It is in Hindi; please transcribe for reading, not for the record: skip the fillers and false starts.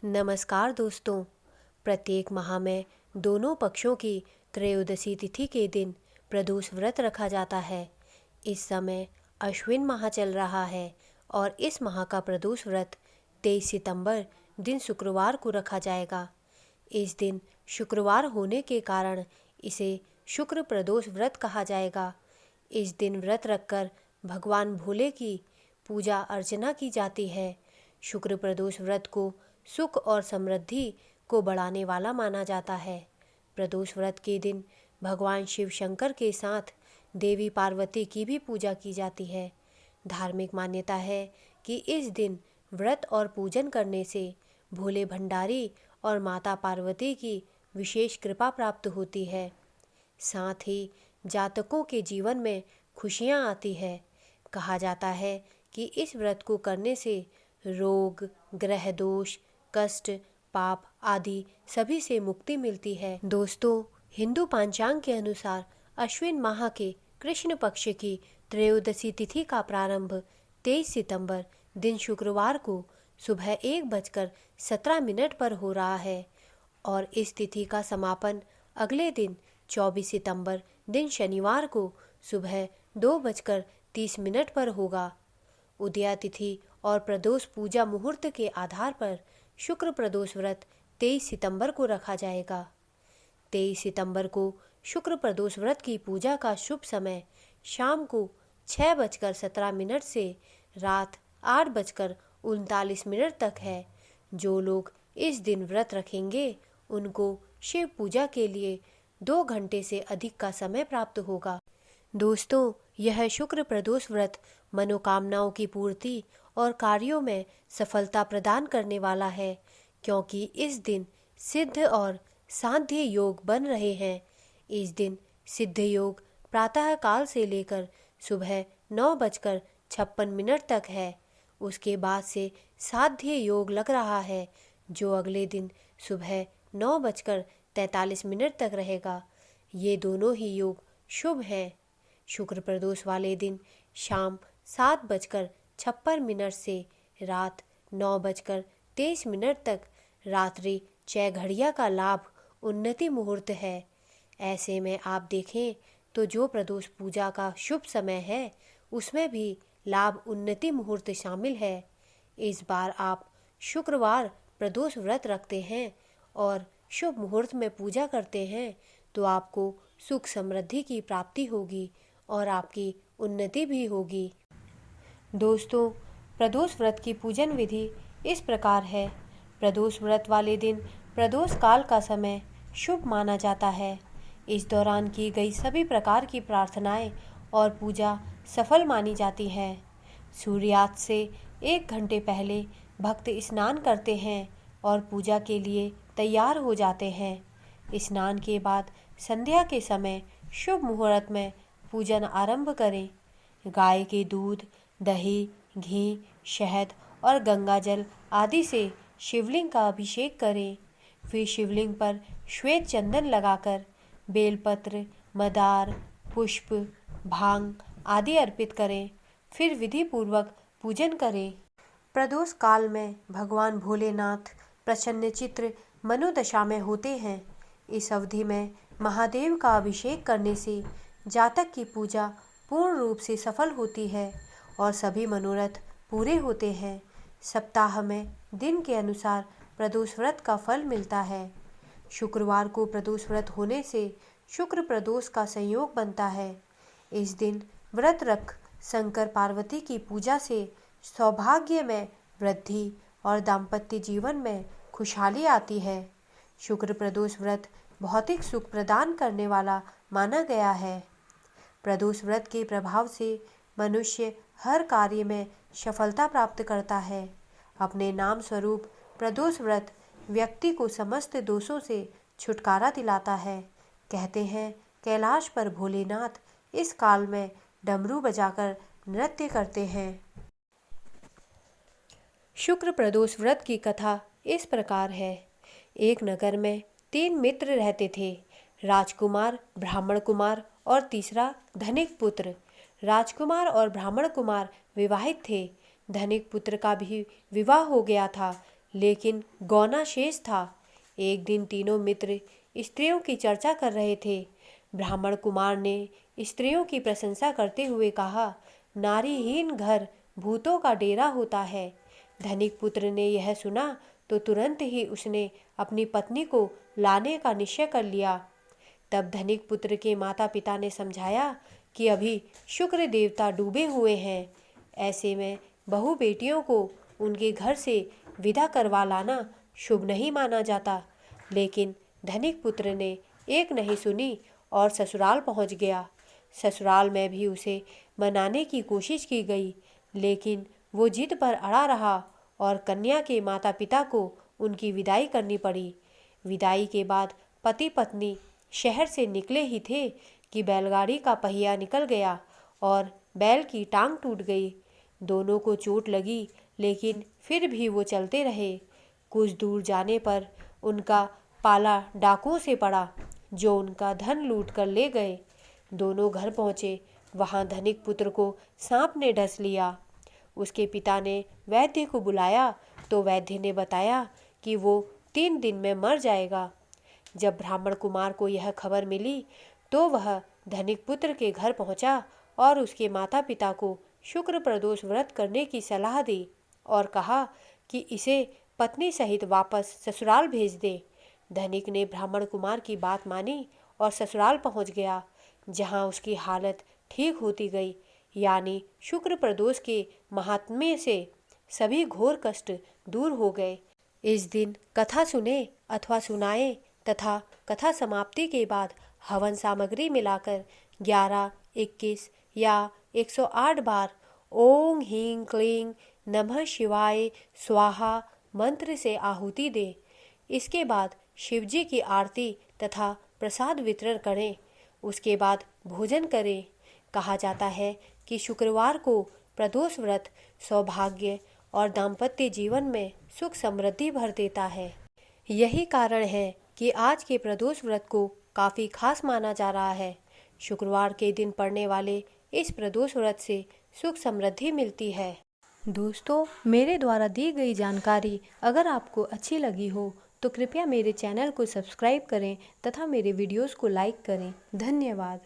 नमस्कार दोस्तों। प्रत्येक माह में दोनों पक्षों की त्रयोदशी तिथि के दिन प्रदोष व्रत रखा जाता है। इस समय अश्विन माह चल रहा है और इस माह का प्रदोष व्रत 23 सितंबर दिन शुक्रवार को रखा जाएगा। इस दिन शुक्रवार होने के कारण इसे शुक्र प्रदोष व्रत कहा जाएगा। इस दिन व्रत रखकर भगवान भोले की पूजा अर्चना की जाती है। शुक्र प्रदोष व्रत को सुख और समृद्धि को बढ़ाने वाला माना जाता है। प्रदोष व्रत के दिन भगवान शिव शंकर के साथ देवी पार्वती की भी पूजा की जाती है। धार्मिक मान्यता है कि इस दिन व्रत और पूजन करने से भोले भंडारी और माता पार्वती की विशेष कृपा प्राप्त होती है। साथ ही जातकों के जीवन में खुशियां आती है। कहा जाता है कि इस व्रत को करने से रोग, ग्रह दोष, कष्ट, पाप आदि सभी से मुक्ति मिलती है। दोस्तों, हिंदू पंचांग के अनुसार अश्विन माह के कृष्ण पक्ष की त्रयोदशी तिथि का प्रारंभ 23 सितंबर दिन शुक्रवार को सुबह 1:17 पर हो रहा है और इस तिथि का समापन अगले दिन 24 सितंबर दिन शनिवार को सुबह 2:30 पर होगा। उदया तिथि और प्रदोष पूजा मुहूर्त के आधार पर शुक्र प्रदोष व्रत 23 सितंबर को रखा जाएगा। 23 सितंबर को शुक्र प्रदोष व्रत की पूजा का शुभ समय शाम को 6:17 से रात 8:39 तक है। जो लोग इस दिन व्रत रखेंगे उनको शिव पूजा के लिए 2 घंटे से अधिक का समय प्राप्त होगा। दोस्तों, यह शुक्र प्रदोष व्रत मनोकामनाओं की पूर्ति और कार्यों में सफलता प्रदान करने वाला है, क्योंकि इस दिन सिद्ध और सांध्य योग बन रहे हैं। इस दिन सिद्ध योग प्रातः काल से लेकर सुबह 9:56 तक है। उसके बाद से साध्य योग लग रहा है, जो अगले दिन सुबह 9:43 तक रहेगा। ये दोनों ही योग शुभ हैं। शुक्र प्रदोष वाले दिन शाम 7:56 से रात 9:23 तक रात्रि 6 घड़िया का लाभ उन्नति मुहूर्त है। ऐसे में आप देखें तो जो प्रदोष पूजा का शुभ समय है उसमें भी लाभ उन्नति मुहूर्त शामिल है। इस बार आप शुक्रवार प्रदोष व्रत रखते हैं और शुभ मुहूर्त में पूजा करते हैं तो आपको सुख समृद्धि की प्राप्ति होगी और आपकी उन्नति भी होगी। दोस्तों, प्रदोष व्रत की पूजन विधि इस प्रकार है। प्रदोष व्रत वाले दिन प्रदोष काल का समय शुभ माना जाता है। इस दौरान की गई सभी प्रकार की प्रार्थनाएं और पूजा सफल मानी जाती है। सूर्यास्त से 1 घंटे पहले भक्त स्नान करते हैं और पूजा के लिए तैयार हो जाते हैं। स्नान के बाद संध्या के समय शुभ मुहूर्त में पूजन आरंभ करें। गाय के दूध, दही, घी, शहद और गंगाजल आदि से शिवलिंग का अभिषेक करें। फिर शिवलिंग पर श्वेत चंदन लगाकर बेलपत्र, मदार, पुष्प, भांग आदि अर्पित करें। फिर विधि पूर्वक पूजन करें। प्रदोष काल में भगवान भोलेनाथ प्रसन्नचित्त मनोदशा में होते हैं। इस अवधि में महादेव का अभिषेक करने से जातक की पूजा पूर्ण रूप से सफल होती है और सभी मनोरथ पूरे होते हैं। सप्ताह में दिन के अनुसार प्रदोष व्रत का फल मिलता है। शुक्रवार को प्रदोष व्रत होने से शुक्र प्रदोष का संयोग बनता है। इस दिन व्रत रख शंकर पार्वती की पूजा से सौभाग्य में वृद्धि और दाम्पत्य जीवन में खुशहाली आती है। शुक्र प्रदोष व्रत भौतिक सुख प्रदान करने वाला माना गया है। प्रदोष व्रत के प्रभाव से मनुष्य हर कार्य में सफलता प्राप्त करता है। अपने नाम स्वरूप प्रदोष व्रत व्यक्ति को समस्त दोषों से छुटकारा दिलाता है। कहते हैं कैलाश पर भोलेनाथ इस काल में डमरू बजाकर नृत्य करते हैं। शुक्र प्रदोष व्रत की कथा इस प्रकार है। एक नगर में 3 मित्र रहते थे, राजकुमार, ब्राह्मण कुमार और तीसरा धनिक पुत्र। राजकुमार और ब्राह्मण कुमार विवाहित थे। धनिक पुत्र का भी विवाह हो गया था। लेकिन गौना शेष था। एक दिन तीनों मित्र स्त्रियों की चर्चा कर रहे थे। ब्राह्मण कुमार ने स्त्रियों की प्रशंसा करते हुए कहा, नारीहीन घर भूतों का डेरा होता है। धनिक पुत्र ने यह सुना तो तुरंत ही उसने अपनी पत्नी को लाने का निश्चय कर लिया। तब धनिक पुत्र के माता पिता ने समझाया कि अभी शुक्र देवता डूबे हुए हैं, ऐसे में बहू बेटियों को उनके घर से विदा करवा लाना शुभ नहीं माना जाता। लेकिन धनिक पुत्र ने एक नहीं सुनी और ससुराल पहुंच गया। ससुराल में भी उसे मनाने की कोशिश की गई, लेकिन वो जिद पर अड़ा रहा और कन्या के माता पिता को उनकी विदाई करनी पड़ी। विदाई के बाद पति पत्नी शहर से निकले ही थे कि बैलगाड़ी का पहिया निकल गया और बैल की टांग टूट गई। दोनों को चोट लगी, लेकिन फिर भी वो चलते रहे। कुछ दूर जाने पर उनका पाला डाकुओं से पड़ा, जो उनका धन लूट कर ले गए। दोनों घर पहुँचे। वहाँ धनिक पुत्र को सांप ने डस लिया। उसके पिता ने वैद्य को बुलाया तो वैद्य ने बताया कि वो 3 दिन में मर जाएगा। जब ब्राह्मण कुमार को यह खबर मिली तो वह धनिक पुत्र के घर पहुंचा और उसके माता पिता को शुक्र प्रदोष व्रत करने की सलाह दी और कहा कि इसे पत्नी सहित वापस ससुराल भेज दे। धनिक ने ब्राह्मण कुमार की बात मानी और ससुराल पहुंच गया, जहां उसकी हालत ठीक होती गई। यानी शुक्र प्रदोष के महात्म्य से सभी घोर कष्ट दूर हो गए। इस दिन कथा सुने अथवा सुनाए तथा कथा समाप्ति के बाद हवन सामग्री मिलाकर 11, 21 या 108 बार ओम ह्रीं क्लीं नमः शिवाय स्वाहा मंत्र से आहुति दें। इसके बाद शिवजी की आरती तथा प्रसाद वितरण करें। उसके बाद भोजन करें। कहा जाता है कि शुक्रवार को प्रदोष व्रत सौभाग्य और दाम्पत्य जीवन में सुख समृद्धि भर देता है। यही कारण है कि आज के प्रदोष व्रत को काफ़ी खास माना जा रहा है। शुक्रवार के दिन पड़ने वाले इस प्रदोष व्रत से सुख समृद्धि मिलती है। दोस्तों, मेरे द्वारा दी गई जानकारी अगर आपको अच्छी लगी हो तो कृपया मेरे चैनल को सब्सक्राइब करें तथा मेरे वीडियोस को लाइक करें। धन्यवाद।